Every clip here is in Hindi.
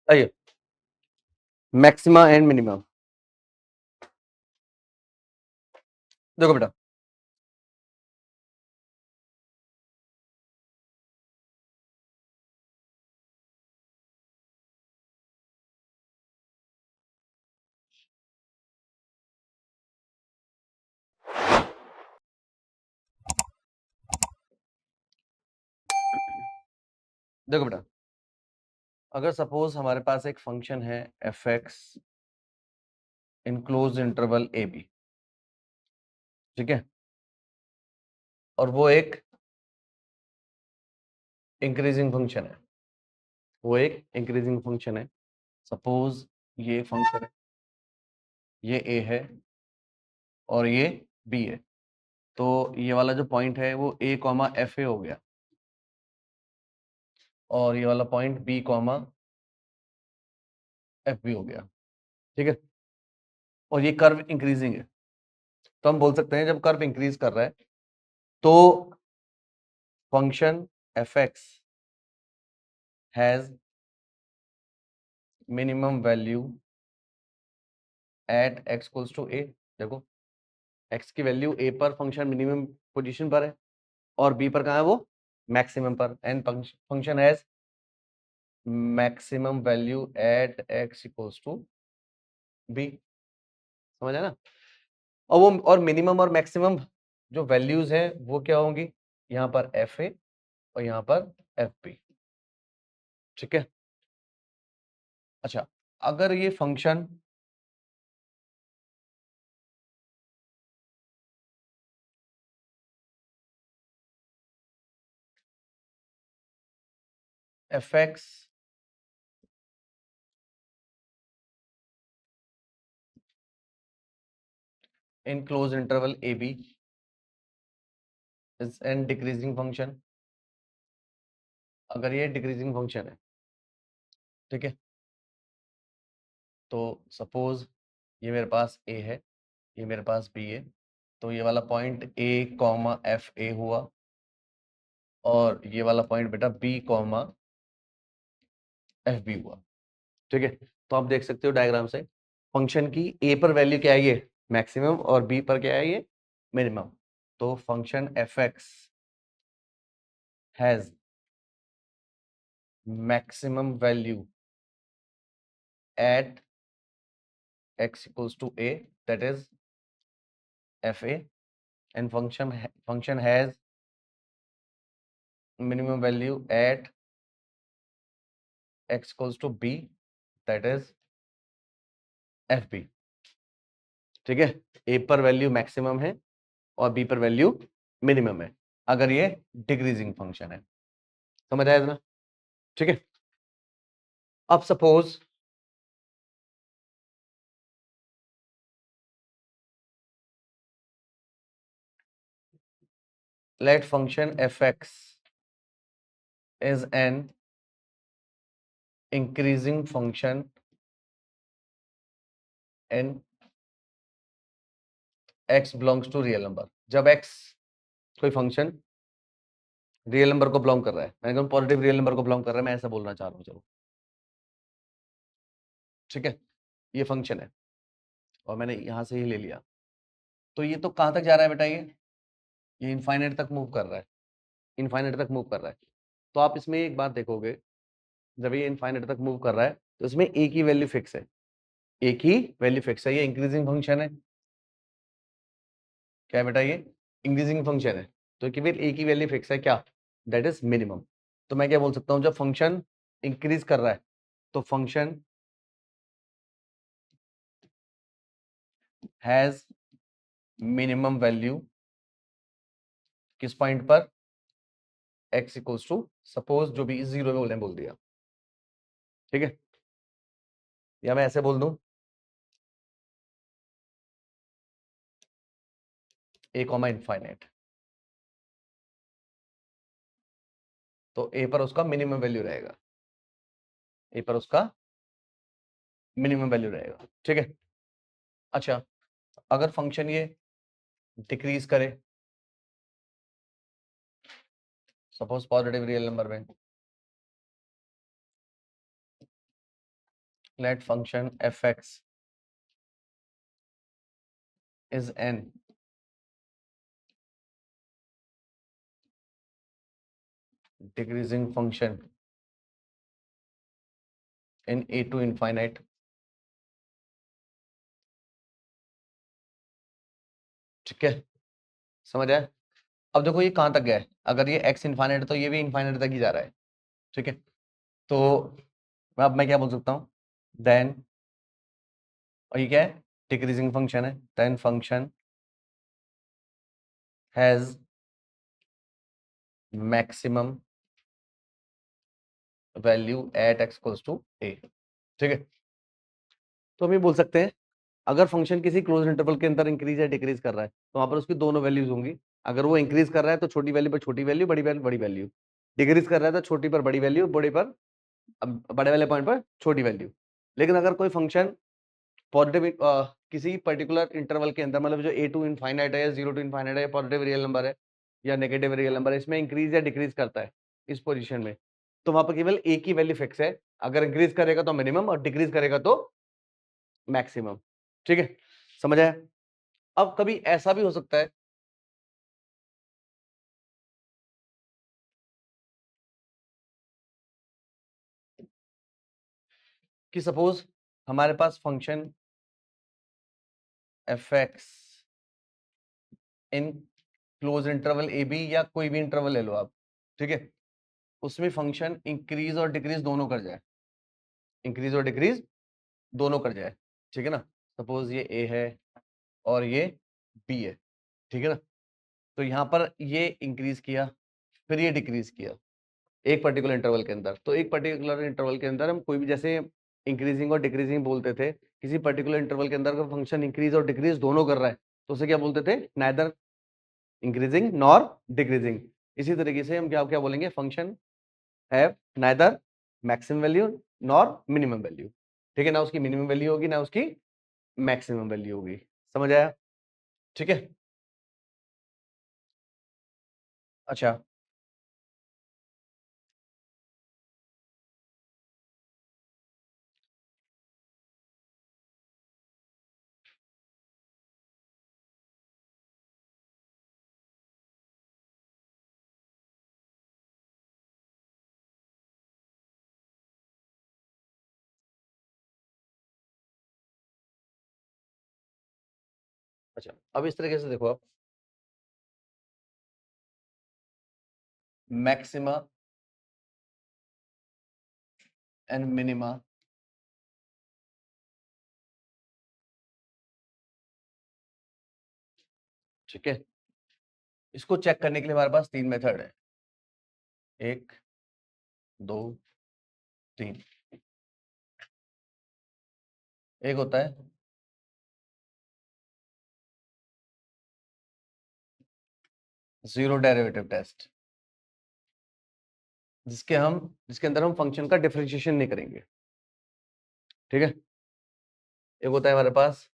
आइए, मैक्सिमा एंड मिनिमम। देखो बेटा, देखो बेटा, अगर सपोज हमारे पास एक फंक्शन है F x in close interval A B, ठीक है, और वो एक इंक्रीजिंग फंक्शन है, वो एक इंक्रीजिंग फंक्शन है। सपोज ये फंक्शन है, ये ए है और ये बी है, तो ये वाला जो पॉइंट है वो ए कॉमा एफ ए हो गया, और ये वाला point B comma F B हो गया, ठीक है। और ये कर्व इंक्रीजिंग है, तो हम बोल सकते हैं जब कर्व इंक्रीज कर रहा है तो function F x has minimum value at x equals to a. देखो, एक्स की वैल्यू ए पर फंक्शन मिनिमम पोजीशन पर है और बी पर कहाँ है, वो मैक्सिमम पर, and function has maximum value at x equals to B. समझ है ना? और वो और मिनिमम और मैक्सिमम जो वैल्यूज हैं वो क्या होंगी, यहाँ पर एफ ए और यहाँ पर एफ बी, ठीक है। अच्छा, अगर ये function F x in close interval A B is an decreasing function, अगर ये डिक्रीजिंग फंक्शन है, ठीक है, तो सपोज ये मेरे पास ए है, ये मेरे पास बी है, तो ये वाला point A comma F A हुआ और ये वाला पॉइंट बेटा बी कॉमा एफ बी हुआ, ठीक है। तो आप देख सकते हो डायग्राम से फंक्शन की ए पर वैल्यू क्या है, ये मैक्सिमम, और बी पर क्या है, ये मिनिमम। तो function F x has maximum value at x equals to a, that is fa, and function has minimum value at x equals to b, that is fb, ठीक है। a पर वैल्यू मैक्सिमम है और b पर वैल्यू मिनिमम है, अगर ये डिक्रीजिंग फंक्शन है। समझ आया ना? ठीक है। अब suppose let function fx is an increasing function in x belongs to real number। जब x कोई फंक्शन रियल नंबर को बिलोंग कर रहा है, मैंने कहा पॉजिटिव रियल नंबर को बिलोंग कर रहा है, मैं ऐसा बोलना चाह रहा हूँ, चलो ठीक है। ये फंक्शन है और मैंने यहां से ही ले लिया, तो ये तो कहां तक जा रहा है बेटा, ये इनफाइनाइट तक मूव कर रहा है, इनफाइनाइट तक मूव कर रहा है। तो आप इसमें एक बात देखोगे, जब ये इनफाइनाइट तक मूव कर रहा है तो इसमें ए की वैल्यू फिक्स है, एक ही वैल्यू फिक्स है, ये इंक्रीजिंग फंक्शन है। क्या है बेटा, ये इंक्रीजिंग फंक्शन है, तो केवल ए की वैल्यू फिक्स है, क्या, दैट इज मिनिमम। तो मैं क्या बोल सकता हूँ, जब फंक्शन इंक्रीज कर रहा है तो फंक्शन हैज मिनिमम वैल्यू किस पॉइंट पर, x इक्वल्स टू, सपोज जो भी 0 में बोल दिया, ठीक है, या मैं ऐसे बोल दूं a कॉमा इनफाइनाइट, तो a पर उसका मिनिमम वैल्यू रहेगा, a पर उसका मिनिमम वैल्यू रहेगा, ठीक है। अच्छा, अगर फंक्शन ये डिक्रीज करे, सपोज पॉजिटिव रियल नंबर में, let function fx is an decreasing function in a to infinite, ठीक है, समझ आया? अब देखो ये कहां तक गया है, अगर ये x इनफाइनाइट है तो ये भी इनफाइनाइट तक ही जा रहा है, ठीक है। तो अब मैं क्या बोल सकता हूँ, देन, और ये क्या है, डिक्रीजिंग फंक्शन है, then function has maximum value at x equals to a, ठीक है। तो हम ये बोल सकते हैं, अगर फंक्शन किसी क्लोज इंटरवल के अंदर इंक्रीज या डिक्रीज कर रहा है तो वहां पर उसकी दोनों वैल्यूज होंगी। अगर वो इंक्रीज कर रहा है तो छोटी वैल्यू पर छोटी वैल्यू, बड़ी वैल्यू बड़ी वैल्यू, डिक्रीज कर रहा है तो छोटी पर बड़ी वैल्यू, बड़े पर बड़े वाले पॉइंट पर छोटी वैल्यू। लेकिन अगर कोई फंक्शन पॉजिटिव किसी पर्टिकुलर इंटरवल के अंदर, मतलब जो ए टू इनफाइनाइट है या जीरो टू इनफाइनाइट है, पॉजिटिव रियल नंबर है या नेगेटिव रियल नंबर है, इसमें इंक्रीज या डिक्रीज करता है इस पोजीशन में, तो वहां पर केवल एक ही वैल्यू फिक्स है, अगर इंक्रीज करेगा तो मिनिमम और डिक्रीज करेगा तो मैक्सिमम, ठीक है, समझ आया? अब कभी ऐसा भी हो सकता है कि सपोज हमारे पास function F x in close interval A b या कोई भी इंटरवल ले लो आप, ठीक है, उसमें फंक्शन इंक्रीज और डिक्रीज दोनों कर जाए, इंक्रीज और डिक्रीज दोनों कर जाए, ठीक है ना। सपोज ये ए है और ये बी है, ठीक है ना। तो यहाँ पर ये इंक्रीज किया, फिर ये डिक्रीज किया एक पर्टिकुलर इंटरवल के अंदर, तो एक पर्टिकुलर इंटरवल के अंदर हम कोई भी, जैसे इंक्रीजिंग और डिक्रीजिंग बोलते थे, किसी पर्टिकुलर इंटरवल के अंदर अगर फंक्शन इंक्रीज और डिक्रीज दोनों कर रहा है तो उसे क्या बोलते थे, नाइदर इंक्रीजिंग नॉर डिक्रीजिंग। इसी तरीके से हम क्या क्या बोलेंगे, function have neither maximum value nor minimum value, ठीक है ना, उसकी मिनिमम वैल्यू होगी ना उसकी मैक्सिमम वैल्यू होगी, समझ आया? ठीक है, अच्छा, अच्छा, अब इस तरीके से देखो आप, मैक्सिमा एंड मिनिमा ठीक है, इसको चेक करने के लिए हमारे पास तीन मेथड है, एक, दो, तीन। एक होता है जीरो डेरिवेटिव टेस्ट, जिसके अंदर हम फंक्शन का डिफरेंशिएशन नहीं करेंगे, ठीक है। एक होता है हमारे पास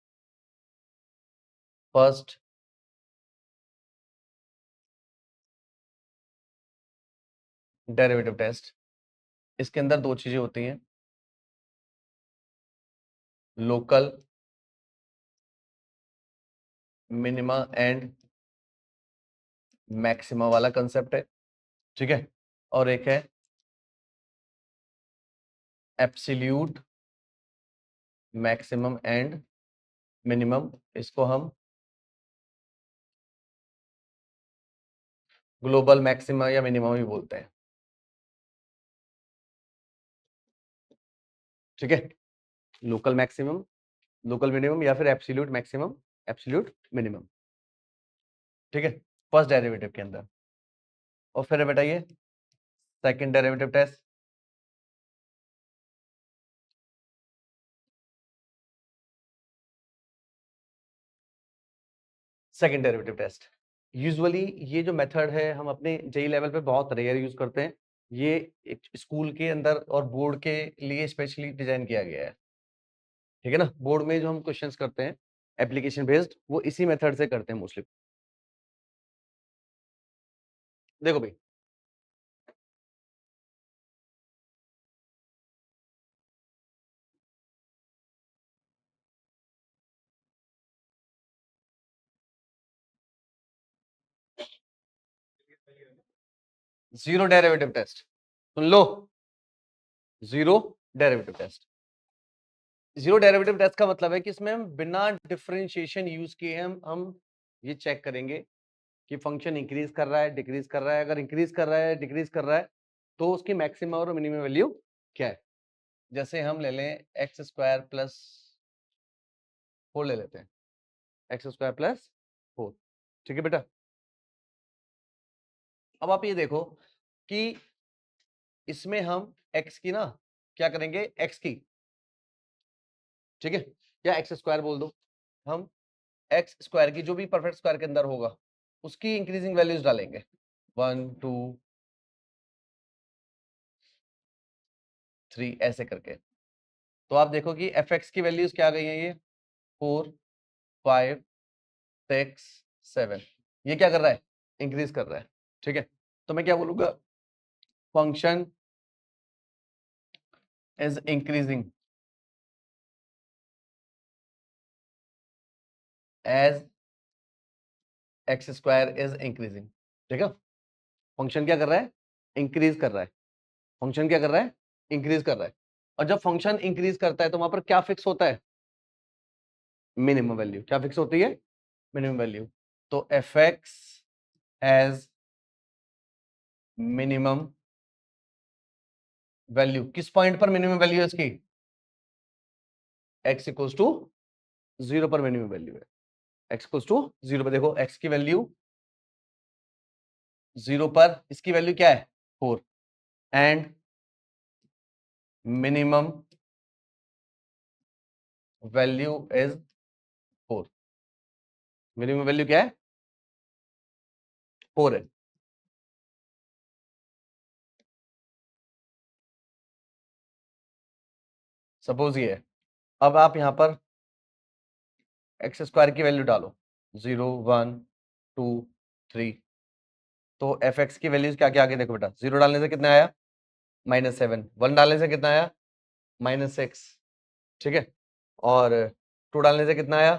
फर्स्ट डेरिवेटिव टेस्ट, इसके अंदर दो चीजें होती हैं, लोकल मिनिमा एंड मैक्सिमा वाला कंसेप्ट है, ठीक है, और एक है एब्सोल्यूट मैक्सिमम एंड मिनिमम, इसको हम ग्लोबल मैक्सिमा या मिनिमम ही बोलते हैं, ठीक है, लोकल मैक्सिमम, लोकल मिनिमम या फिर एब्सोल्यूट मैक्सिमम, एब्सोल्यूट मिनिमम, ठीक है, फर्स्ट डेरिवेटिव के अंदर। और फिर बताइए second derivative test, second derivative test, usually ये जो मेथड है हम अपने जेई लेवल पे बहुत रेयर यूज करते हैं, ये एक स्कूल के अंदर और बोर्ड के लिए स्पेशली डिजाइन किया गया है, ठीक है ना। बोर्ड में जो हम क्वेश्चंस करते हैं एप्लीकेशन बेस्ड, वो इसी मेथड से करते हैं मोस्टली। देखो भाई, जीरो डेरिवेटिव टेस्ट, सुन लो, zero derivative test. Zero derivative test का मतलब है कि इसमें हम बिना डिफरेंशिएशन यूज किए हम ये चेक करेंगे कि फंक्शन इंक्रीज कर रहा है, डिक्रीज कर रहा है। अगर इंक्रीज कर रहा है, डिक्रीज कर रहा है, तो उसकी मैक्सिमम और मिनिमम वैल्यू क्या है। जैसे हम ले लें एक्स स्क्वायर प्लस 4 ले लेते हैं, एक्स स्क्वायर प्लस 4, ठीक है बेटा। अब आप ये देखो कि इसमें हम x की ना क्या करेंगे, x की, ठीक है, या एक्स स्क्वायर बोल दो, हम एक्स स्क्वायर की जो भी परफेक्ट स्क्वायर के अंदर होगा उसकी इंक्रीजिंग वैल्यूज डालेंगे, 1 2 3 ऐसे करके। तो आप देखो कि एफ एक्स की वैल्यूज क्या आ गई है, ये 4 5 6 7, ये क्या कर रहा है, इंक्रीज कर रहा है, ठीक है। तो मैं क्या बोलूंगा, function is increasing as X square is increasing, ठीक है। फंक्शन क्या कर रहा है, इंक्रीज कर रहा है, फंक्शन क्या कर रहा है, इंक्रीज कर रहा है। और जब फंक्शन इंक्रीज करता है तो वहां पर क्या फिक्स होता है, मिनिमम वैल्यू। क्या फिक्स होती है, मिनिमम वैल्यू। तो F x has minimum value, किस पॉइंट पर मिनिमम वैल्यू है इसकी, एक्स इक्वल्स टू 0 पर मिनिमम वैल्यू है, एक्स इक्वल्स टू 0 पर। देखो एक्स की वैल्यू 0 पर, इसकी वैल्यू क्या है 4, and minimum value is 4, minimum value क्या है 4 है। सपोज ये है, अब आप यहां पर एक्स स्क्वायर की वैल्यू डालो, 0 1 2 3, तो एफ एक्स की वैल्यूज क्या क्या आगे देखो बेटा, 0 डालने से कितना आया -7, 1 डालने से कितना आया -6, ठीक है, और 2 डालने से कितना आया,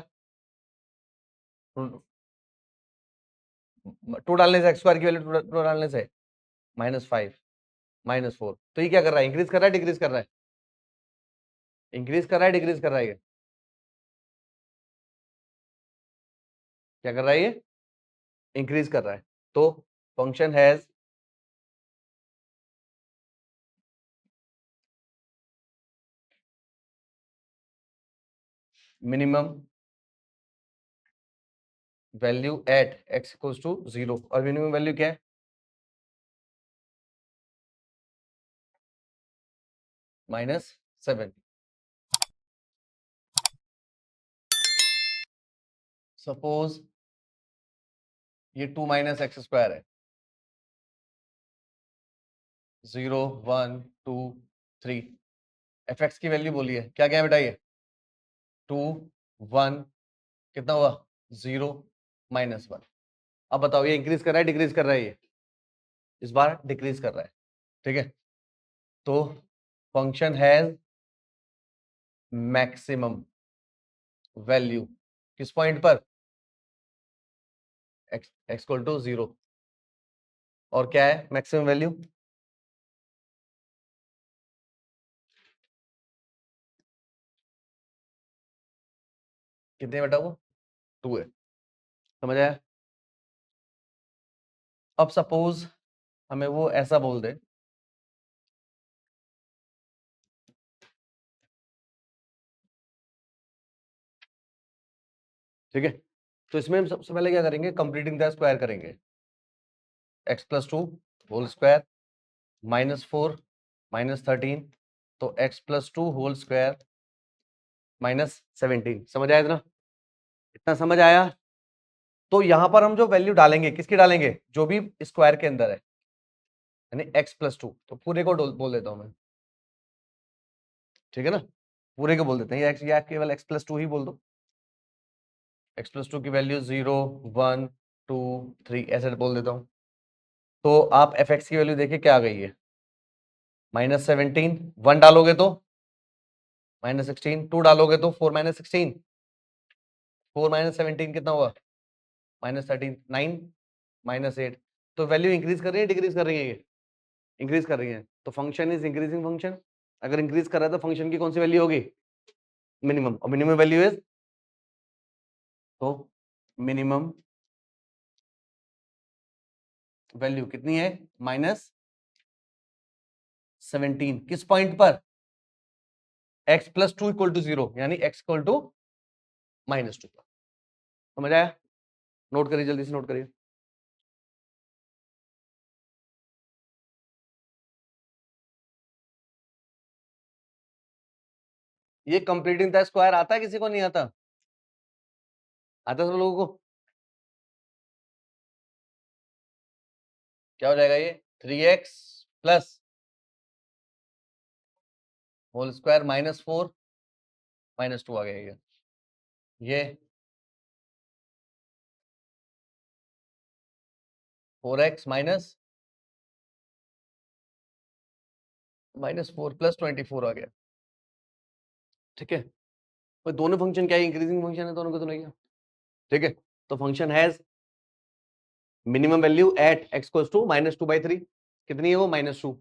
2 डालने से एक्स स्क्वायर की वैल्यू 2 डालने से -5 -4। तो ये क्या कर रहा है, इंक्रीज कर रहा है, डिक्रीज कर रहा है, इंक्रीज कर रहा है, डिक्रीज कर रहा है, ये क्या कर रहा है, ये इंक्रीज कर रहा है। तो function has minimum value at x equals to 0, और मिनिमम वैल्यू क्या है -7। सपोज ये 2 माइनस एक्स स्क्वायर है, 0 1 2 3, एफ एक्स की वैल्यू बोलिए क्या क्या है बेटा, ये 2 1, कितना हुआ 0 -1। अब बताओ ये इंक्रीज कर रहा है, डिक्रीज कर रहा है, ये इस बार डिक्रीज कर रहा है, ठीक है। तो फंक्शन हैज मैक्सिमम वैल्यू किस पॉइंट पर, एक्स इक्वल टू 0, और क्या है मैक्सिमम वैल्यू, कितने बेटा वो 2 है, समझ आया। अब सपोज हमें वो ऐसा बोल दे, ठीक है। तो इसमें हम सबसे पहले क्या करेंगे, कंप्लीटिंग द स्क्वायर करेंगे, एक्स प्लस 2 होल स्क्वायर -4 -13, तो एक्स प्लस 2 होल स्क्वायर -17। समझ आया इतना, इतना समझ आया। तो यहां पर हम जो वैल्यू डालेंगे किसकी डालेंगे, जो भी स्क्वायर के अंदर है, यानी एक्स प्लस 2, तो पूरे को बोल देता हूं मैं, ठीक है ना, पूरे को बोल देते हैं, या केवल एक्स प्लस 2 ही बोल दो। एक्स प्लस 2 की वैल्यू 0 1 2 3 ऐसे बोल देता हूं। तो आप एफ एक्स की वैल्यू देखिए क्या आ गई है, -17, 1 डालोगे तो -16, 2 डालोगे तो 4 -16, 4 -17 कितना हुआ -13, 9 -8, तो वैल्यू इंक्रीज कर रही है, डिक्रीज कर रही है? ये इंक्रीज कर रही है, तो फंक्शन इज इंक्रीजिंग फंक्शन। अगर इंक्रीज कर रहा है तो फंक्शन की कौन सी वैल्यू होगी? मिनिमम। और मिनिमम वैल्यू इज, तो मिनिमम वैल्यू कितनी है? -17। किस पॉइंट पर? x + 2 = 0, यानी x = -2 पर। समझ आया? नोट करिए, जल्दी से नोट करिए। ये कंप्लीटिंग द स्क्वायर आता है, किसी को नहीं आता? आता है सब लोगों को? क्या हो जाएगा ये? 3x + होल स्क्वायर -4 -2 आ गया ये 4x -4 + 24 आ गया। ठीक है, तो दोनों फंक्शन क्या है? इंक्रीजिंग फंक्शन है दोनों के दोनों। ठीक है, तो function has minimum value at x = -2/3। कितनी है वो? -2।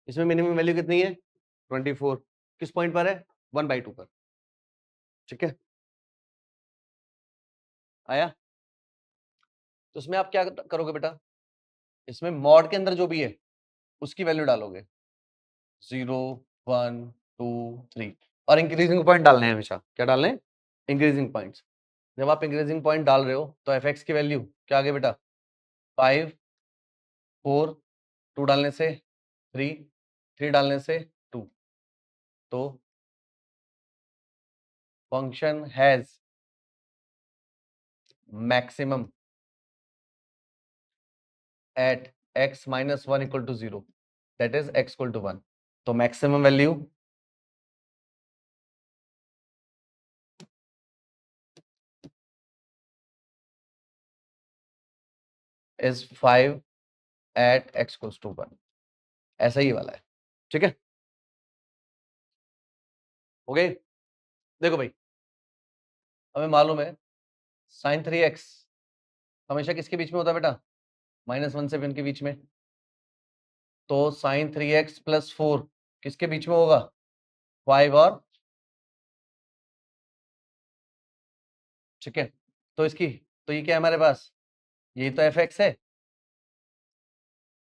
इसमें मिनिमम वैल्यू कितनी है? 24। किस पॉइंट पर है? 1/2 पर। ठीक है, आया? तो इसमें आप क्या करोगे बेटा? इसमें मॉड के अंदर जो भी है उसकी वैल्यू डालोगे, 0 1 2 3, और इंक्रीजिंग पॉइंट डालने हैं हमेशा। क्या डालने हैं? Increasing points. जब आप इंक्रीजिंग पॉइंट डाल रहे हो तो एफ की वैल्यू क्या आ गई बेटा? 5 4, 2 डालने से 3, 3 डालने से 2। तो function has maximum at x - 1 = 0, that is x = 1। तो maximum value is 5 at x = 1। ऐसा ही वाला है। ठीक है, हो गए? देखो भाई, हमें मालूम है sin 3x हमेशा किसके बीच में होता है बेटा? -1 से 1 के बीच में। तो sin 3x + 4 किसके बीच में होगा? 5 और, ठीक है, तो इसकी, तो ये क्या है हमारे पास? ये तो एफ है।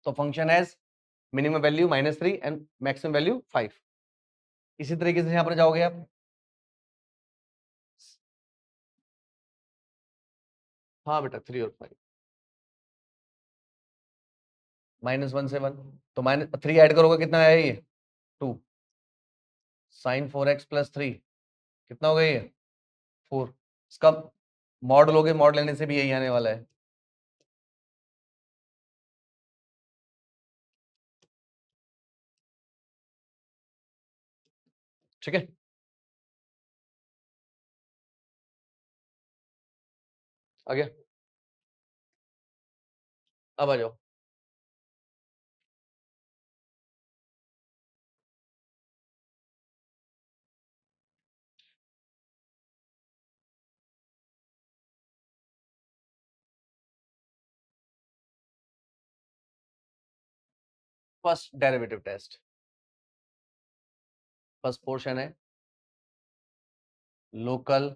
तो function has minimum value -3 and maximum value 5। इसी तरीके से यहाँ पर जाओगे आप, हाँ बेटा 3 और 5, -1 से 1, तो -3 ऐड करोगे कितना आया ये? 2। sin 4x + 3 कितना हो गया ये? 4। इसका मॉड लोगे, मॉड लेने से भी यही आने वाला है। ठीक है, आ गया? अब आ जाओ। First derivative test, first portion है local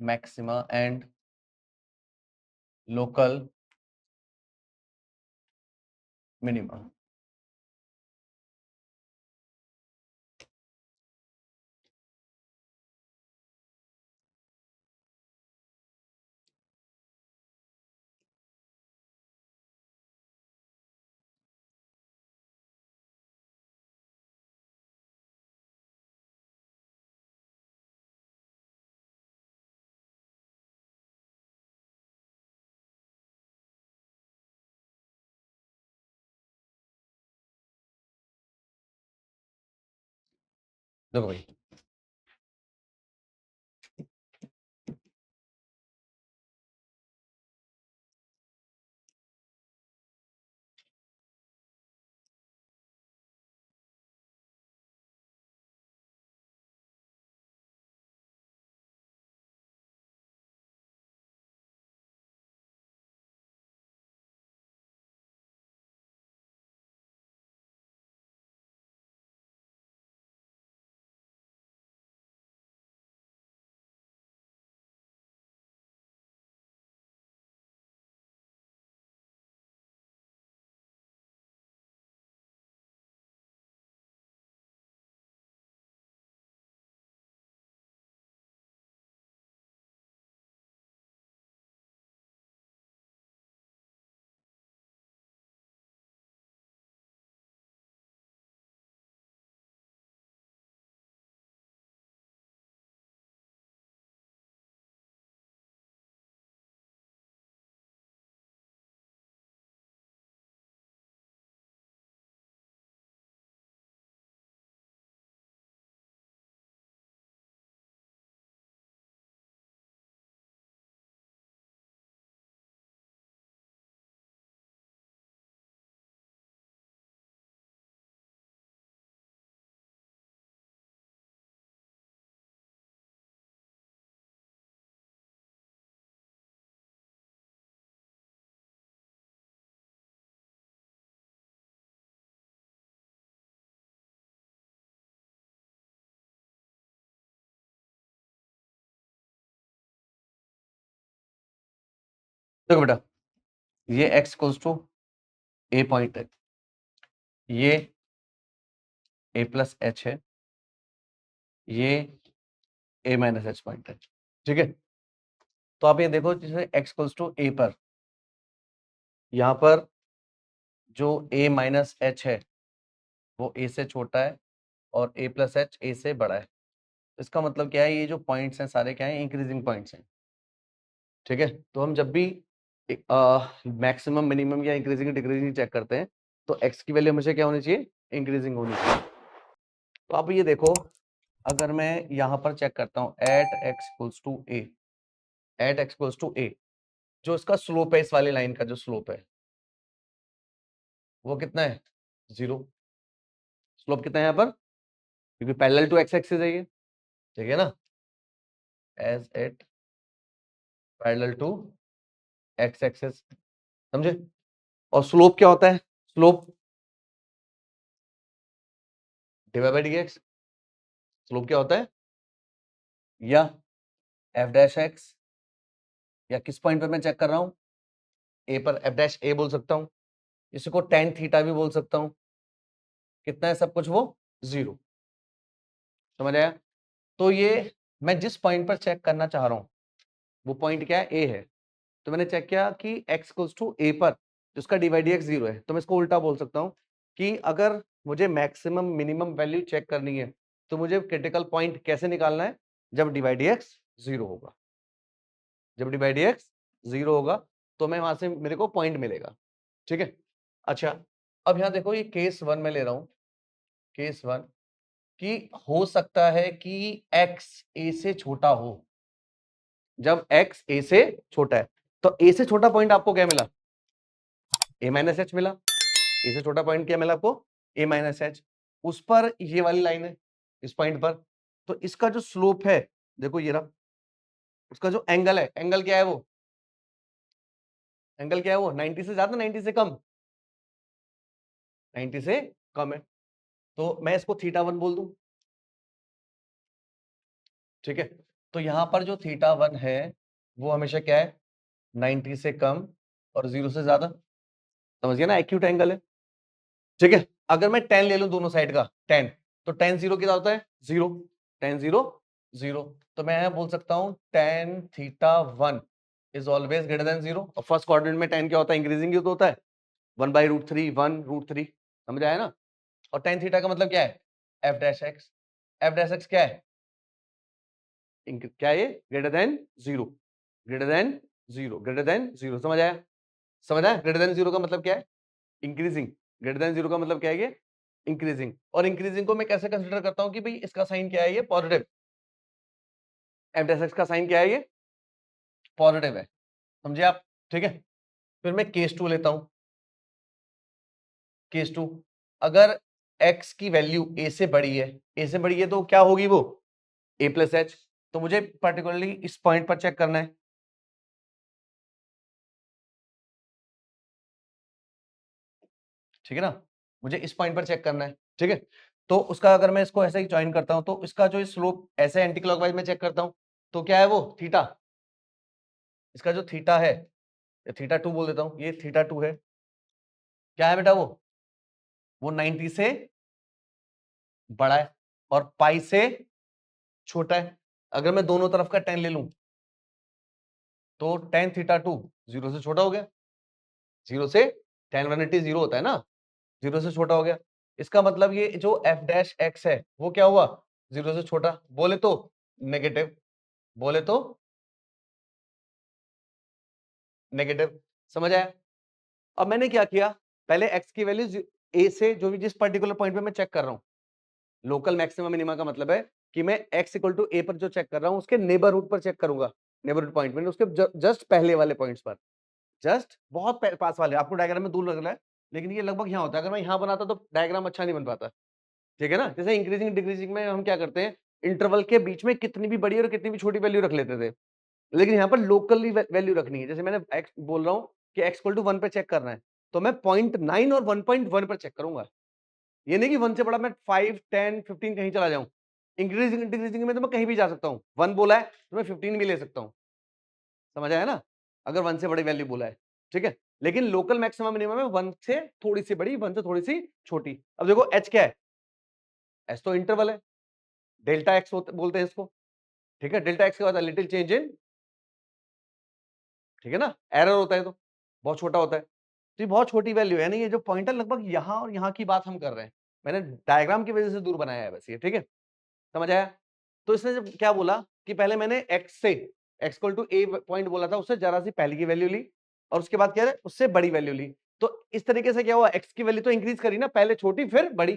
maxima and local minima. देखो भाई, देखो बेटा, ये x equals to A point है, ये a प्लस एच है, ये a माइनस एच पॉइंट है, ठीक है। तो आप ये देखो, जैसे x इक्वल्स टू ए पर, यहाँ पर जो a माइनस एच है वो a से छोटा है और a प्लस एच a से बड़ा है। इसका मतलब क्या है, ये जो पॉइंट्स हैं सारे क्या हैं, इंक्रीजिंग पॉइंट्स हैं, ठीक है। तो हम जब भी मैक्सिमम मिनिमम या इंक्रीजिंग डिक्रीजिंग चेक करते हैं तो x की वैल्यू हमेशा क्या होनी चाहिए, इंक्रीजिंग होनी चाहिए। तो आप ये देखो, अगर मैं यहाँ पर चेक करता हूँ at x equals to a, at x equals to a, जो इसका स्लोप है, इस वाली लाइन का जो स्लोप है वो कितना है, 0। स्लोप कितना है यहाँ पर, क्योंकि पैरेलल टू एक्स एक्सिस है ये, ठीक है ना, as it parallel to X axis, समझे। और स्लोप क्या होता है, slope divide by dx, slope क्या होता है, या एफ डैश एक्स, या किस पॉइंट पर मैं चेक कर रहा हूं, ए पर, एफ डैश ए बोल सकता हूं, इसको टेन थीटा भी बोल सकता हूं, कितना है सब कुछ वो 0, समझ आया। तो ये मैं जिस पॉइंट पर चेक करना चाह रहा हूं वो पॉइंट क्या है, ए है। तो मैंने चेक किया कि x इक्वल्स टू ए पर जिसका डिवाइड x 0 है, तो मैं इसको उल्टा बोल सकता हूं कि अगर मुझे मैक्सिमम मिनिमम वैल्यू चेक करनी है तो मुझे क्रिटिकल पॉइंट कैसे निकालना है, जब डिवाइड x 0 होगा, जब डिवाइड x 0 होगा तो मैं वहां से मेरे को पॉइंट मिलेगा, ठीक है। अच्छा, अब यहां देखो, ये केस 1 में ले रहा हूं, केस 1 कि हो सकता है कि x a से छोटा हो, जब x a से छोटा है तो a से छोटा पॉइंट आपको क्या मिला, a माइनस एच मिला। a से छोटा पॉइंट क्या मिला आपको, a माइनस एच। उस पर ये वाली लाइन है, इस पॉइंट पर, तो इसका जो स्लोप है, देखो ये रहा, उसका जो एंगल है, एंगल क्या है वो, एंगल क्या है वो, 90 से ज्यादा, 90 से कम, 90 से कम है। तो मैं इसको थीटा 1 बोल दूं, ठीक है। तो यहां पर जो थीटा 1 है वो हमेशा क्या है, 90 से कम और 0 से ज्यादा, समझिए ना, एक्यूट एंगल है, ठीक है। अगर मैं टेन ले लूं दोनों साइड का टेन, तो टेन 0 कितना होता है, 0, टेन 0 0। तो मैं बोल सकता हूं tan theta 1 is always greater than 0। और फर्स्ट क्वाड्रेंट में टेन क्या होता है, इंक्रीजिंग ही तो होता है, 1/√3, 1√3, समझ आया ना। और टेन थीटा का मतलब क्या है, F dash x, F dash x क्या है, क्या है ये, greater than 0, greater than 0, greater than 0, समझ आया, समझ आया। ग्रेटर देन 0 का मतलब क्या है, इंक्रीजिंग, ग्रेटर देन 0 का मतलब क्या है, ये इंक्रीजिंग। और इंक्रीजिंग को मैं कैसे कंसीडर करता हूं कि भाई इसका साइन क्या है, ये पॉजिटिव, एफ डैश एक्स का साइन क्या है, ये पॉजिटिव है, समझे आप, ठीक है। फिर मैं केस 2 लेता हूं, केस 2, अगर x की वैल्यू a से बड़ी है, a से बड़ी है तो क्या होगी वो, a प्लस एच। तो मुझे पर्टिकुलरली इस पॉइंट पर चेक करना है, ठीक है ना, मुझे इस पॉइंट पर चेक करना है, ठीक है। तो उसका अगर मैं इसको ऐसे ही ज्वाइन करता हूं तो इसका जो स्लोप ऐसे एंटी क्लॉकवाइज में चेक करता हूं तो क्या है वो, थीटा, इसका जो थीटा है, थीटा 2 बोल देता हूं, ये थीटा 2 है, क्या है बेटा वो 90 से बड़ा है और पाई से छोटा है। अगर मैं दोनों तरफ का टेन ले लूं तो टेन थीटा 2 0 से छोटा हो गया, 0 से टेन 180 0 होता है ना, 0 से छोटा हो गया। इसका मतलब ये जो एफ डैश एक्स है वो क्या हुआ, 0 से छोटा, बोले तो नेगेटिव, बोले तो नेगेटिव, समझ आया। अब मैंने क्या किया, पहले x की वैल्यू a से, जो भी जिस पर्टिकुलर पॉइंट पे मैं चेक कर रहा हूं, लोकल मैक्सिमम मिनिमा का मतलब है कि मैं x इक्वल टू a पर जो चेक कर रहा हूं उसके नेबरहुड पर चेक करूंगा, नेबरहुड पॉइंट में, उसके जस्ट पहले वाले पॉइंट्स पर, जस्ट बहुत पास वाले। आपको डायग्राम में दूर लग रहा है लेकिन ये लगभग यहाँ होता है, अगर मैं यहाँ बनाता तो डायग्राम अच्छा नहीं बन पाता, ठीक है ना। जैसे इंक्रीजिंग डिक्रीजिंग में हम क्या करते हैं, इंटरवल के बीच में कितनी भी बड़ी और कितनी भी छोटी वैल्यू रख लेते थे, लेकिन यहाँ पर लोकली वैल्यू रखनी है। जैसे मैंने x बोल रहा हूँ कि x इक्वल टू 1 पे चेक करना है तो मैं 0.9 और 1.1 पर चेक करूंगा, ये नहीं कि 1 से बड़ा मैं 5, 10, 15 कहीं चला जाऊं। इंक्रीजिंग डिक्रीजिंग में तो मैं कहीं भी जा सकता हूं, 1 बोला है तो मैं 15 भी ले सकता हूं, समझ आया ना। अगर 1 से बड़ी वैल्यू बोला है, ठीक है। लेकिन लोकल मैक्सिमम मिनिमम है 1 से थोड़ी सी बड़ी, 1 से थोड़ी सी छोटी। अब देखो h क्या है, h तो इंटरवल है, डेल्टा x बोलते हैं इसको, ठीक है। डेल्टा x के बाद लिटिल चेंज इन, ठीक है ना, एरर होता है तो बहुत छोटा होता है, तो ये बहुत छोटी वैल्यू है ना। ये जो पॉइंट है लगभग यहां और यहां की बात हम कर रहे हैं, मैंने डायग्राम की वजह से दूर बनाया है बस ये, ठीक है, समझ आया। तो इसने जब क्या बोला कि पहले मैंने x से x equal to a point बोला था, उससे जरा सी पहले की वैल्यू ली और उसके बाद क्या है उससे बड़ी वैल्यू ली। तो इस तरीके से क्या हुआ, x की वैल्यू तो इंक्रीज करी ना, पहले छोटी फिर बड़ी,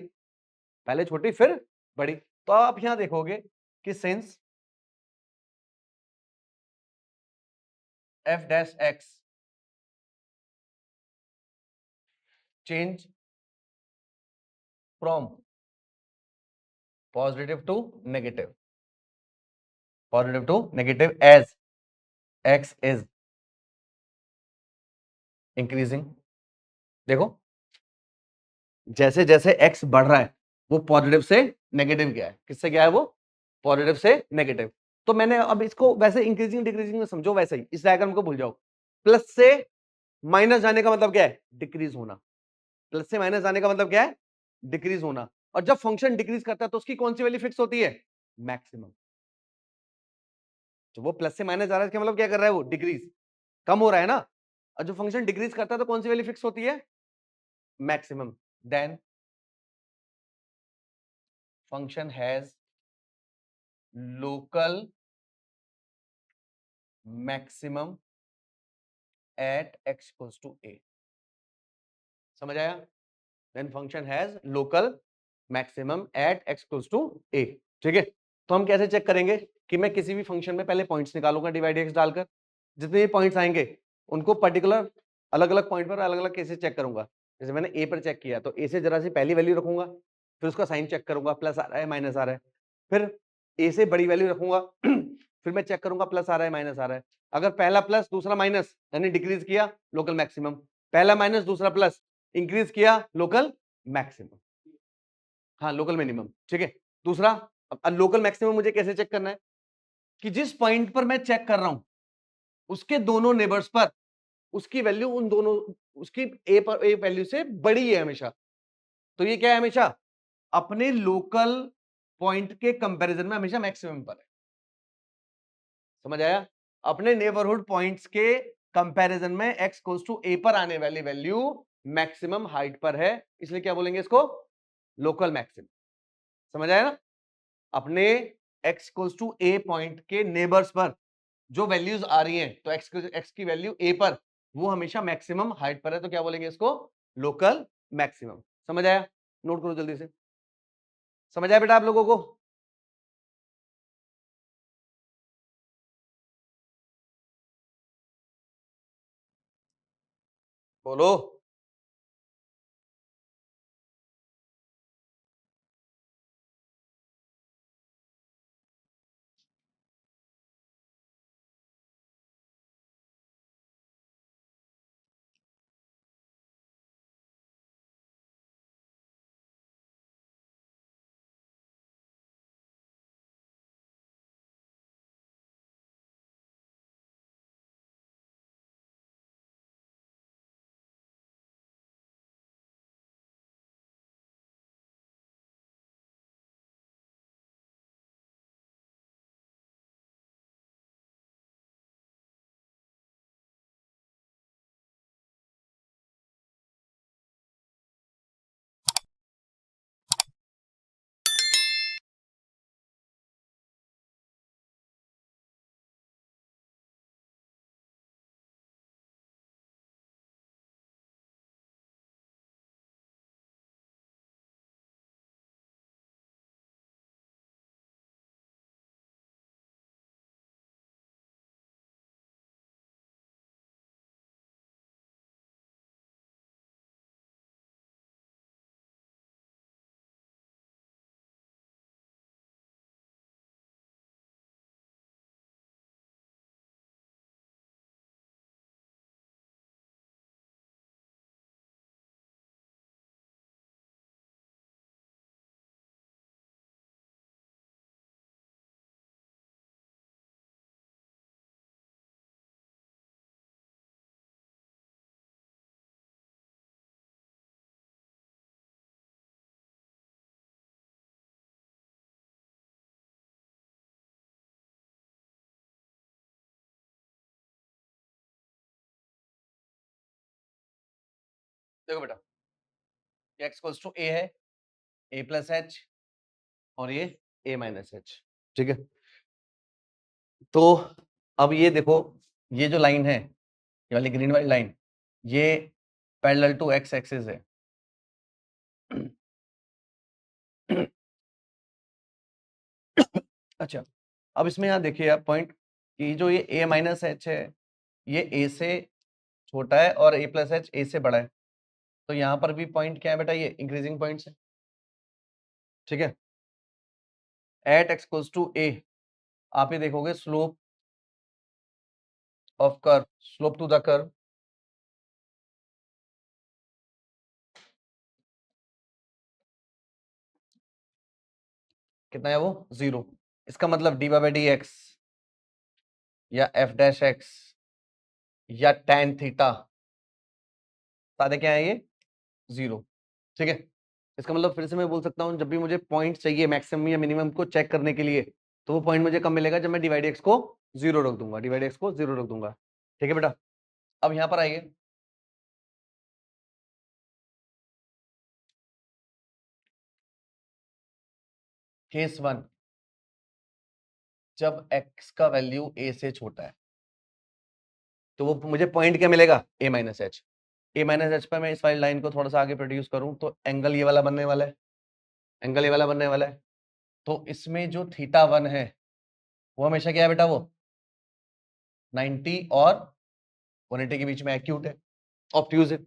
पहले छोटी फिर बड़ी। तो आप यहां देखोगे कि since f dash x change from positive to negative, positive to negative as x is increasing. देखो जैसे जैसे x बढ़ रहा है वो पॉजिटिव से नेगेटिव गया है, किससे गया है वो, पॉजिटिव से नेगेटिव। तो मैंने अब इसको वैसे इंक्रीजिंग डिक्रीजिंग में समझो, वैसे ही इस डायग्राम को भूल जाओ। प्लस से माइनस जाने का मतलब क्या है, डिक्रीज होना। प्लस से माइनस जाने का मतलब क्या है, डिक्रीज होना। और जब फंक्शन डिक्रीज करता है तो उसकी कौन सी वैल्यू फिक्स होती है, मैक्सिमम। तो वो प्लस से माइनस जा रहा है इसका मतलब क्या कर रहा है, वो डिक्रीज, कम हो रहा है ना। और जो फंक्शन डिक्रीज करता है तो कौन सी वैल्यू फिक्स होती है, maximum. Then function has local maximum at x equals to a। समझ आया। Then function has local maximum at x equals to a, ठीक है। तो हम कैसे चेक करेंगे कि मैं किसी भी फंक्शन में पहले पॉइंट्स निकालूंगा डिवाइड x डालकर, जितने भी पॉइंट्स आएंगे उनको पर्टिकुलर अलग अलग पॉइंट पर अलग अलग कैसे चेक करूंगा। जैसे मैंने a पर चेक किया तो a से जरा सी पहली वैल्यू रखूंगा, फिर उसका साइन चेक करूंगा, प्लस आ रहा है माइनस आ रहा है, फिर a से बड़ी वैल्यू रखूंगा फिर मैं चेक करूंगा प्लस आ रहा है माइनस आ रहा है। अगर पहला प्लस दूसरा माइनस यानी डिक्रीज किया, लोकल मैक्सिमम। पहला माइनस दूसरा प्लस, इंक्रीज किया, लोकल मैक्सिमम, हाँ लोकल मिनिमम, ठीक है। दूसरा अब लोकल मैक्सिमम मुझे कैसे चेक करना है कि जिस पॉइंट पर मैं चेक कर रहा हूं उसके दोनों नेबर्स पर उसकी वैल्यू उन दोनों, उसकी ए पर ए वैल्यू से बड़ी है हमेशा। तो ये क्या है, हमेशा अपने लोकल पॉइंट के कंपैरिजन में हमेशा मैक्सिमम पर है। समझ आया। अपने नेबरहुड पॉइंट्स के कंपैरिजन में x इक्वल्स टू a पर आने वाली वैल्यू मैक्सिमम हाइट पर है, इसलिए क्या बोलेंगे इसको, लोकल मैक्सिमम। समझ आया ना। अपने x equals to a point के नेबर्स पर जो वैल्यूज आ रही हैं, तो x की वैल्यू a पर वो हमेशा मैक्सिमम हाइट पर है, तो क्या बोलेंगे इसको, लोकल मैक्सिमम। समझ आया, नोट करो जल्दी से। समझ आया बेटा आप लोगों को। बोलो। देखो बेटा, x इक्वल्स टू a है, a प्लस एच और ये a माइनस एच, ठीक है। तो अब ये देखो, ये जो लाइन है, ये वाली ग्रीन वाली लाइन, ये पैरेलल टू x एक्सिस है। अच्छा, अब इसमें यहाँ देखिए आप पॉइंट कि जो ये a माइनस एच है, ये a से छोटा है और a प्लस एच a से बड़ा है, तो यहाँ पर भी पॉइंट क्या है बेटा, ये इंक्रीजिंग पॉइंट्स है, ठीक है। At x equals to a, आप ये देखोगे slope of curve, slope to the curve कितना है, वो 0। इसका मतलब डी बाई डी एक्स या एफ डैश एक्स या tan थीटा, सारे क्या है ये 0, ठीक है। इसका मतलब फिर से मैं बोल सकता हूँ, जब भी मुझे पॉइंट चाहिए मैक्सिमम या मिनिमम को चेक करने के लिए, तो वो पॉइंट मुझे कब मिलेगा, जब मैं डिवाइड एक्स को 0 रख दूंगा, डिवाइड एक्स को 0 रख दूंगा, ठीक है बेटा। अब यहाँ पर आइए, केस 1, जब x का वैल्यू a से छोटा है, तो वो मुझे पॉइंट क्या मिलेगा, a minus H. A minus H पर मैं इस वाली लाइन को थोड़ा सा आगे प्रोड्यूस करूं, तो एंगल ये वाला बनने वाला है, एंगल ये वाला बनने वाला है। तो इसमें जो थीटा 1 है, वो हमेशा क्या है बेटा, वो 90 और 180 के बीच में एक्यूट है, ऑब्ट्यूज है।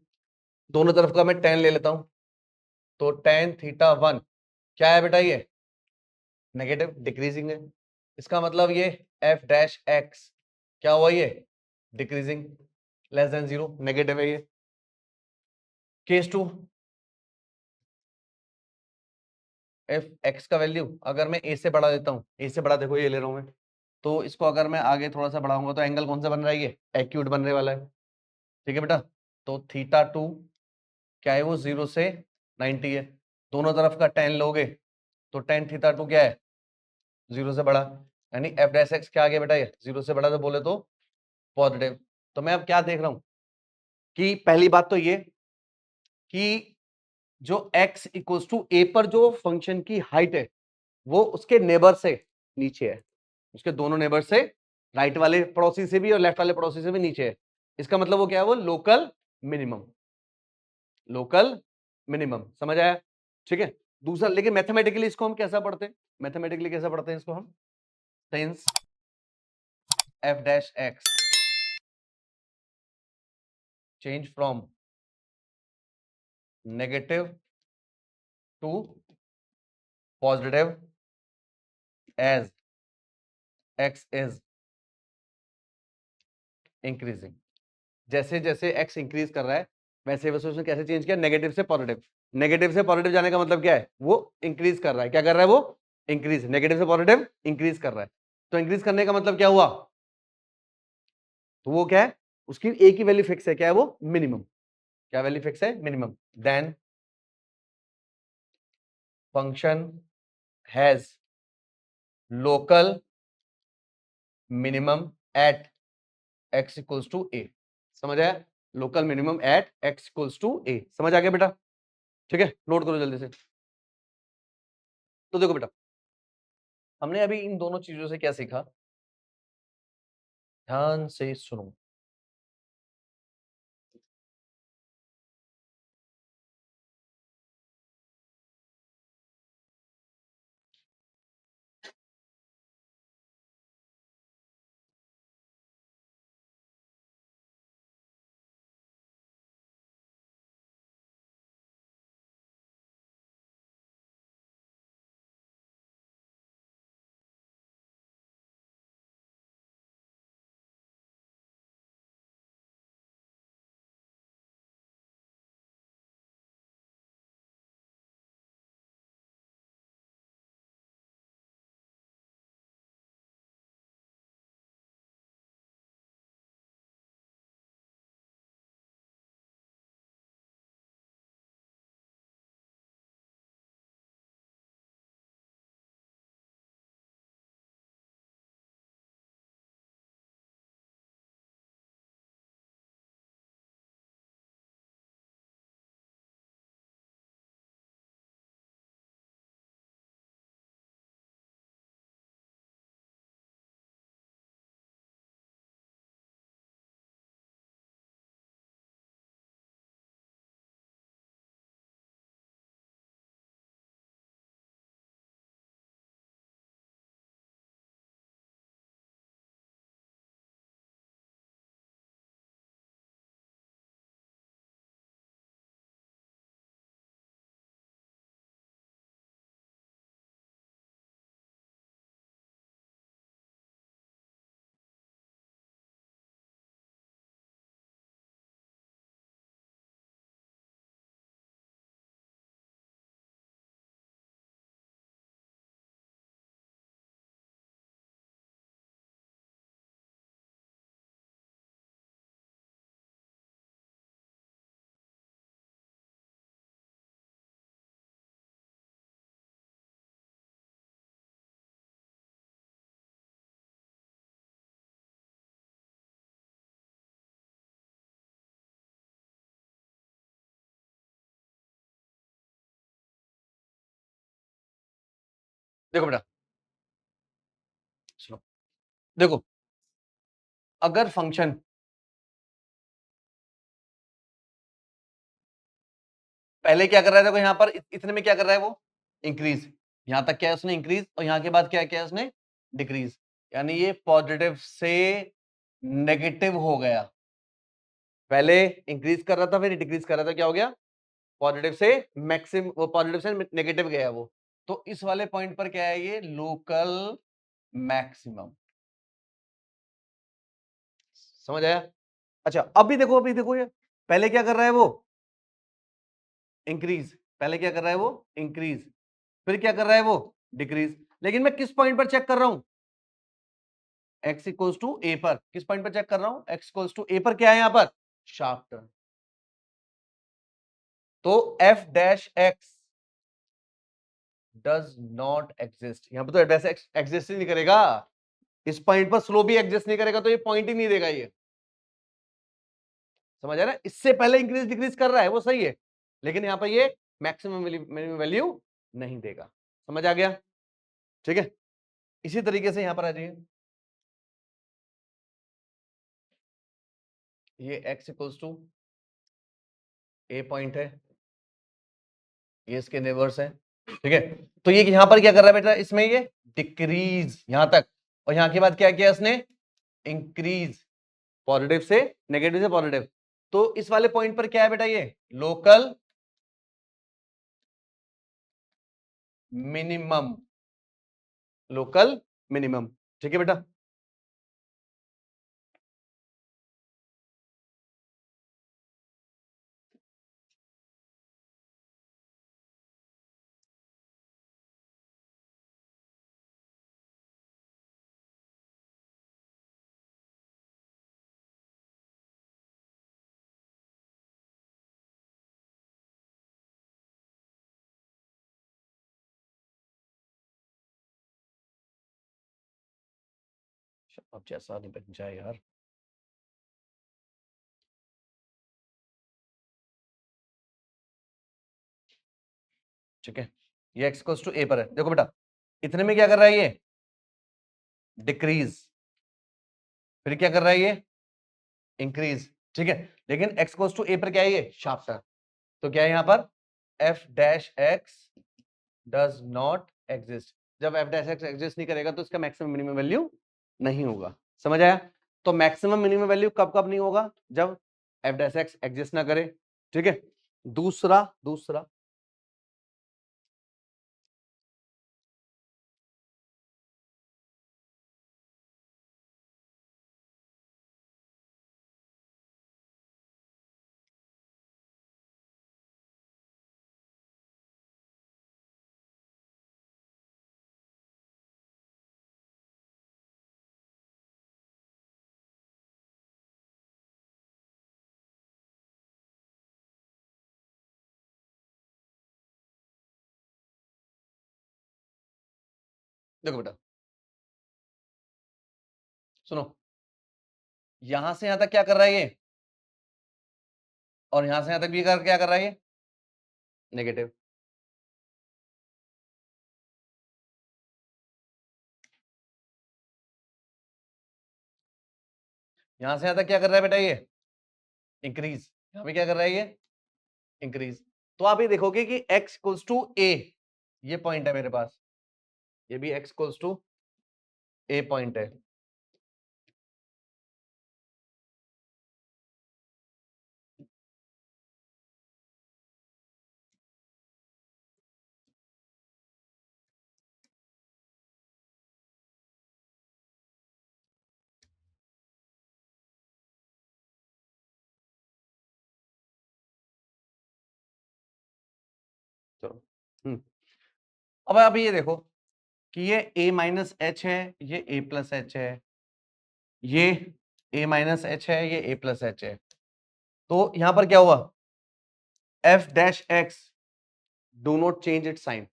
दोनों तरफ का मैं tan ले लेता हूं, तो tan थीटा 1 क्या है बेटा, ये नेगेटिव डिक्रीजिंग है। इसका मतलब ये एफ डैश एक्स क्या हुआ, ये डिक्रीजिंग, लेस देन 0, नेगेटिव है ये। केस 2, एफ एक्स का वैल्यू अगर मैं ए से बढ़ा देता हूँ, ए से बड़ा देखो ये ले रहा हूं मैं, तो इसको अगर मैं आगे थोड़ा सा बढ़ाऊंगा, तो एंगल कौन सा बन रहा है, ये एक्यूट बनने वाला है, ठीक है बेटा। तो थीटा 2 क्या है, वो 0 से 90 है। दोनों तरफ का tan लोगे, तो tan थीटा 2 क्या है, 0 से बड़ा, यानी एफ डैश एक्स क्या आ गया बेटा, ये 0 से बड़ा, तो बोले तो पॉजिटिव। तो मैं अब क्या देख रहा हूं कि पहली बात तो ये कि जो x इक्वल्स टू a पर जो फंक्शन की हाइट है, वो उसके नेबर से नीचे है, उसके दोनों नेबर से, राइट वाले पड़ोसी से भी और लेफ्ट वाले पड़ोसी से भी नीचे है। इसका मतलब वो क्या है, वो लोकल मिनिमम, लोकल मिनिमम, समझ आया, ठीक है। दूसरा, लेकिन मैथमेटिकली इसको हम कैसा पढ़ते हैं, मैथमेटिकली कैसा पढ़ते हैं इसको हम, since F dash X change from negative to positive as X is increasing. जैसे जैसे एक्स इंक्रीज कर रहा है, वैसे वैसे उसने कैसे चेंज किया, नेगेटिव से पॉजिटिव। नेगेटिव से पॉजिटिव जाने का मतलब क्या है, वो इंक्रीज कर रहा है, क्या कर रहा है, वो इंक्रीज, नेगेटिव से पॉजिटिव इंक्रीज कर रहा है। तो इंक्रीज करने का मतलब क्या हुआ, तो वो क्या है, उसकी एक ही वैल्यू फिक्स है, क्या है वो, मिनिमम। क्या वैल्यू फिक्स है, minimum. Then function has local minimum at x equals to a. समझ आया, local minimum at x equals to a, समझ आ गया बेटा, ठीक है। नोट करो जल्दी से। तो देखो बेटा, हमने अभी इन दोनों चीजों से क्या सीखा, ध्यान से सुनो। देखो बेटा, सुनो, देखो अगर फंक्शन पहले क्या कर रहा है, देखो यहां पर इतने में क्या कर रहा है वो, इंक्रीज, यहां तक क्या है उसने इंक्रीज, और यहां के बाद क्या किया उसने, डिक्रीज, यानी ये पॉजिटिव से नेगेटिव हो गया। पहले इंक्रीज कर रहा था, फिर डिक्रीज कर रहा था, क्या हो गया, पॉजिटिव से मैक्सिमम, वो पॉजिटिव से नेगेटिव गया वो। तो इस वाले पॉइंट पर क्या है, ये लोकल मैक्सिमम। समझ आया? अच्छा अभी देखो ये पहले क्या कर रहा है वो, इंक्रीज, पहले क्या कर रहा है वो, इंक्रीज, फिर क्या कर रहा है वो, डिक्रीज। लेकिन मैं किस पॉइंट पर चेक कर रहा हूं, x इक्वल्स टू ए पर, किस पॉइंट पर चेक कर रहा हूं, x इक्वल्स टू ए पर, क्या है यहां पर, शार्प टर्न। तो f dash x does not exist, यहां पर तो डैश x एग्जिस्ट ही नहीं करेगा, इस पॉइंट पर स्लो भी एग्जिस्ट नहीं करेगा, तो ये पॉइंट ही नहीं देगा ये। समझ आ रहा है? इससे पहले इंक्रीज डिक्रीज कर रहा है वो सही है, लेकिन यहां पर ये मैक्सिमम मिनिमम वैल्यू नहीं देगा। समझ आ गया? ठीक है, इसी तरीके से यहां पर आ जाइए, ये x equals to A point है, ये इसके नेबर्स है, ठीक है। तो ये यहां पर क्या कर रहा है बेटा, इसमें ये डिक्रीज यहां तक, और यहां के बाद क्या किया इसने, इंक्रीज, पॉजिटिव से नेगेटिव से पॉजिटिव। तो इस वाले पॉइंट पर क्या है बेटा, ये लोकल मिनिमम, लोकल मिनिमम, ठीक है बेटा। अब जैसा नहीं बन जाए यार, ठीक है, ये x इक्वल्स टू ए पर है, देखो बेटा इतने में क्या कर रहा है ये, डिक्रीज, फिर क्या कर रहा है ये, इंक्रीज, ठीक है। लेकिन x इक्वल्स टू ए पर क्या है, ये शार्प टर्न। तो क्या है यहां पर, f dash x does not exist, जब f डैश x एग्जिस्ट नहीं करेगा तो इसका मैक्सिमम मिनिमम वैल्यू नहीं होगा। समझ आया? तो मैक्सिमम मिनिमम वैल्यू कब कब नहीं होगा, जब f डैश x एग्जिस्ट ना करे, ठीक है। दूसरा दूसरा देखो बेटा, सुनो, यहां से यहां तक क्या कर रहा है ये, और यहां से यहां तक भी क्या कर रहा है ये, नेगेटिव। यहां से यहां तक क्या कर रहा है बेटा ये, इंक्रीज, यहां पे क्या कर रहा है ये, इंक्रीज। तो आप ये देखोगे कि x इक्वल्स टू ए, ये पॉइंट है मेरे पास, ये भी x equals to A point है। चलो अब आप ये देखो कि ये a माइनस एच है, ये a प्लस एच है, ये a माइनस एच है, ये a प्लस एच है। तो यहां पर क्या हुआ, f dash x do not change it sign.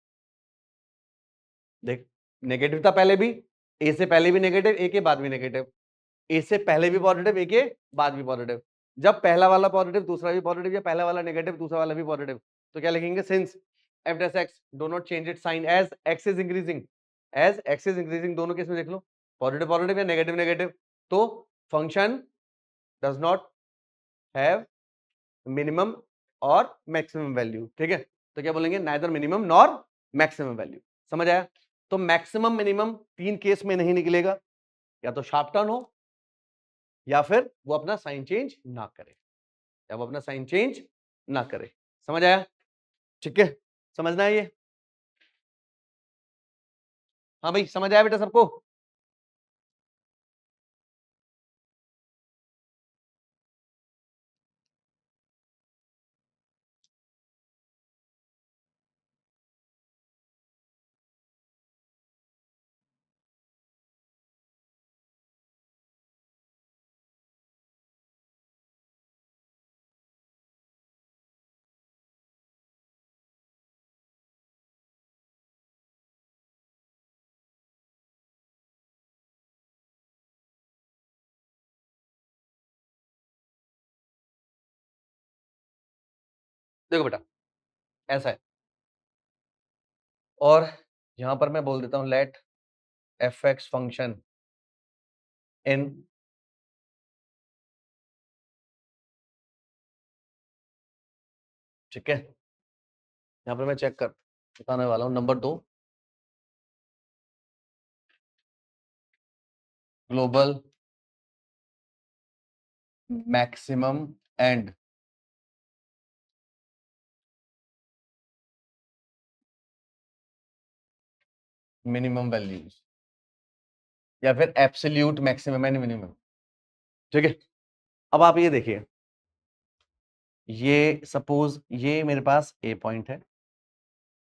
देख, नेगेटिव था पहले भी, a से पहले भी नेगेटिव, a के बाद भी नेगेटिव, a से पहले भी पॉजिटिव, a के बाद भी पॉजिटिव। जब पहला वाला पॉजिटिव दूसरा भी पॉजिटिव, या पहला वाला नेगेटिव दूसरा वाला भी पॉजिटिव, तो क्या लिखेंगे, since f dash x do not change it sign as x is increasing, as X is increasing, दोनों केस में देख लो, पॉजिटिव पॉजिटिव या नेगेटिव नेगेटिव, तो function does not have minimum और मैक्सिमम वैल्यू, ठीक है। तो क्या बोलेंगे, neither minimum nor maximum value, समझ आया। तो मैक्सिमम मिनिमम तीन केस में नहीं निकलेगा, या तो शार्प टर्न हो, या फिर वो अपना साइन चेंज ना करे, या वो अपना साइन चेंज ना करे, समझ आया, ठीक है, समझना है ये। हाँ भाई, समझ आया बेटा सबको। देखो बेटा, ऐसा है, और यहां पर मैं बोल देता हूं let F X function in ठीक है। यहां पर मैं चेक कर बताने वाला हूं, number 2, global maximum and minimum values, या फिर एब्सोल्यूट मैक्सिमम एंड मिनिमम, ठीक है। अब आप ये देखिए, ये सपोज ये मेरे पास ए पॉइंट है,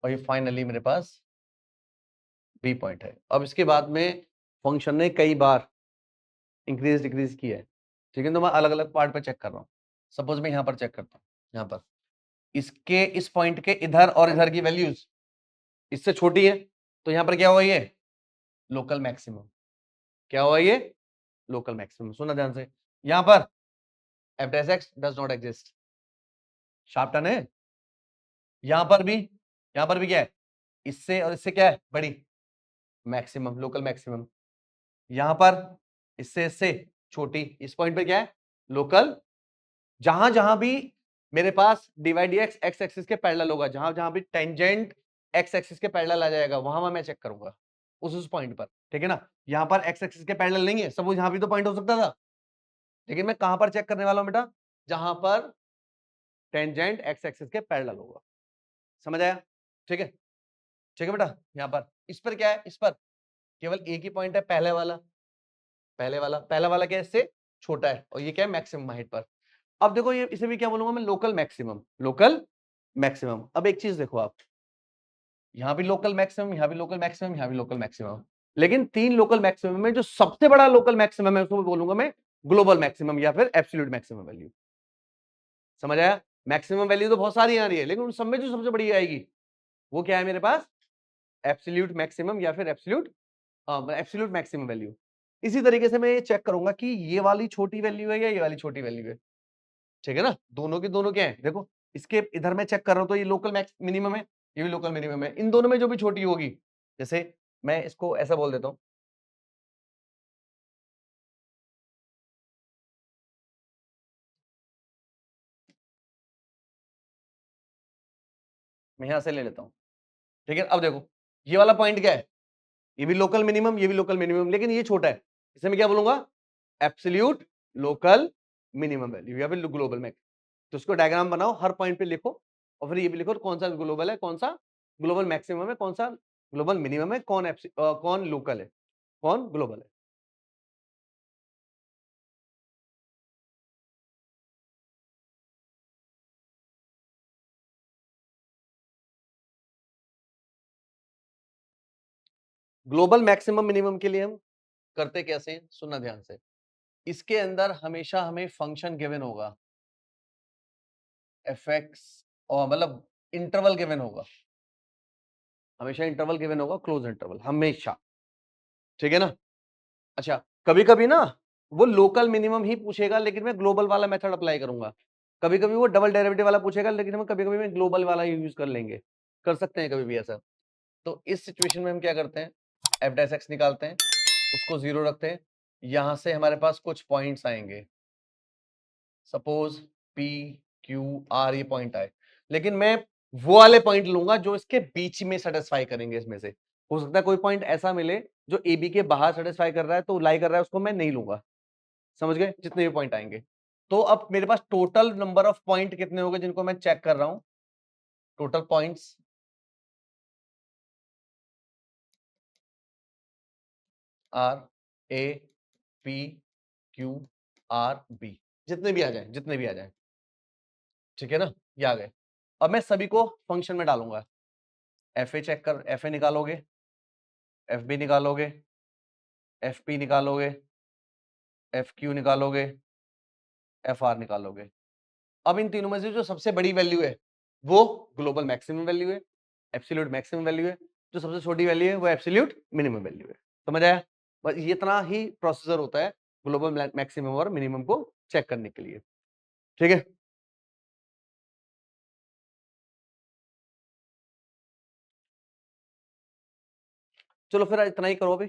और ये फाइनली मेरे पास बी पॉइंट है। अब इसके बाद में फंक्शन ने कई बार इंक्रीज डिक्रीज किया है, ठीक है। तो मैं अलग अलग पार्ट पे चेक कर रहा हूँ। सपोज मैं यहाँ पर चेक करता हूँ, यहाँ पर इसके इस पॉइंट के इधर और इधर की वैल्यूज इससे छोटी है, तो यहाँ पर क्या हुआ, ये लोकल मैक्सिमम, क्या हुआ ये लोकल मैक्सिमम। सुना ध्यान से, यहाँ पर F dash x does not exist, sharp turn है। यहाँ पर भी क्या है, इससे और इससे क्या है बड़ी, मैक्सिमम, लोकल मैक्सिमम। यहां पर इससे छोटी, इस पॉइंट पे क्या है लोकल। जहां जहां भी मेरे पास डिवाइड एक्स एक्स एक्सिस के पैरेलल होगा, जहां जहां भी टेंजेंट एक्स एक्सिस के पैरेलल आ जाएगा, वहां मैं चेक करूंगा उस पॉइंट पर, ठीक है ना। यहां पर एक्स एक्सिस के पैरेलल नहीं है, सब यहां भी तो पॉइंट हो सकता था, लेकिन मैं कहां पर चेक करने वाला हूं बेटा, जहां पर टेंजेंट एक्स एक्सिस के पैरेलल होगा, समझ आया, ठीक है। ठीक है बेटा, यहां पर इस पर क्या है, इस पर केवल एक ही पॉइंट है, पहला वाला क्या है, इससे छोटा है, और ये क्या है मैक्सिमम हाइट पर। अब देखो, ये इसे भी क्या बोलूंगा मैं, लोकल मैक्सिमम, लोकल मैक्सिमम। अब एक चीज देखो आप, यहां भी लोकल मैक्सिमम, यहां भी लोकल मैक्सिमम, यहां भी लोकल मैक्सिमम, लेकिन तीन लोकल मैक्सिमम में जो सबसे बड़ा लोकल मैक्सिमम है उसको बोलूंगा मैं ग्लोबल मैक्सिमम या फिर एब्सोल्यूट मैक्सिमम वैल्यू, समझ आया। मैक्सिमम वैल्यू तो बहुत सारी आ रही है, लेकिन उन सब में जो सबसे बड़ी आएगी वो क्या है मेरे पास, एब्सोल्यूट मैक्सिमम या फिर एब्सोल्यूट मैक्सिमम वैल्यू। इसी तरीके से मैं ये चेक करूंगा कि ये वाली छोटी वैल्यू है या ये वाली छोटी वैल्यू है, ठीक है ना। दोनों के दोनों क्या है, देखो इसके इधर मैं चेक कर रहा हूं तो ये लोकल मैक्स मिनिमम है, ये भी लोकल मिनिमम है। इन दोनों में जो भी छोटी होगी, जैसे मैं इसको ऐसा बोल देता हूं, मैं यहां से ले लेता हूं, ठीक है। अब देखो ये वाला पॉइंट क्या है, ये भी लोकल मिनिमम, ये भी लोकल मिनिमम, लेकिन ये छोटा है, इसे मैं क्या बोलूंगा, एब्सोल्यूट लोकल मिनिमम वैल्यू या फिर ग्लोबल मैक्स। तो उसको डायग्राम बनाओ, हर पॉइंट पे लिखो, और फिर ये भी लिखो कौन सा ग्लोबल है, कौन सा ग्लोबल मैक्सिमम है, कौन सा ग्लोबल मिनिमम है, कौन लोकल है, कौन ग्लोबल है। ग्लोबल मैक्सिमम मिनिमम के लिए हम करते कैसे हैं? सुनना ध्यान से, इसके अंदर हमेशा हमें फंक्शन गिवन होगा, एफ एक्स, और मतलब इंटरवल गिवन होगा, हमेशा इंटरवल गिवन होगा, क्लोज इंटरवल हमेशा, ठीक है ना। अच्छा, कभी कभी ना वो लोकल मिनिमम ही पूछेगा, लेकिन मैं ग्लोबल वाला मेथड अप्लाई करूंगा। कभी कभी वो डबल डेरिवेटिव वाला पूछेगा, लेकिन हम कभी कभी में ग्लोबल वाला ही यूज कर लेंगे, कर सकते हैं कभी भी ऐसा। तो इस सिचुएशन में हम क्या करते हैं, एफ डैश एक्स निकालते हैं, उसको 0 रखते हैं, यहां से हमारे पास कुछ पॉइंट्स आएंगे, सपोज पी क्यू आर ये पॉइंट आए, लेकिन मैं वो वाले पॉइंट लूंगा जो इसके बीच में सेटिस्फाई करेंगे। इसमें से हो सकता है कोई पॉइंट ऐसा मिले जो ए बी के बाहर सेटिस्फाई कर रहा है, तो लाई कर रहा है, उसको मैं नहीं लूंगा। समझ गए? जितने भी पॉइंट आएंगे। तो अब मेरे पास टोटल नंबर ऑफ पॉइंट कितने हो गए जिनको मैं चेक कर रहा हूं? Total points are A P Q R B, जितने भी आ जाए, जितने भी आ जाए, ठीक है ना? ये आ गए। अब मैं सभी को फंक्शन में डालूंगा। एफ ए चेक कर, एफ ए निकालोगे, एफ बी निकालोगे, एफ पी निकालोगे, एफ क्यू निकालोगे, एफ आर निकालोगे। अब इन तीनों में से जो सबसे बड़ी वैल्यू है वो ग्लोबल मैक्सिमम वैल्यू है, एब्सोल्यूट मैक्सिमम वैल्यू है। जो सबसे छोटी वैल्यू है वो एब्सोल्यूट मिनिमम वैल्यू है। समझ आया? बस ये इतना ही प्रोसीजर होता है ग्लोबल मैक्सिमम और मिनिमम को चेक करने के लिए। ठीक है? चलो फिर इतना ही करो अभी।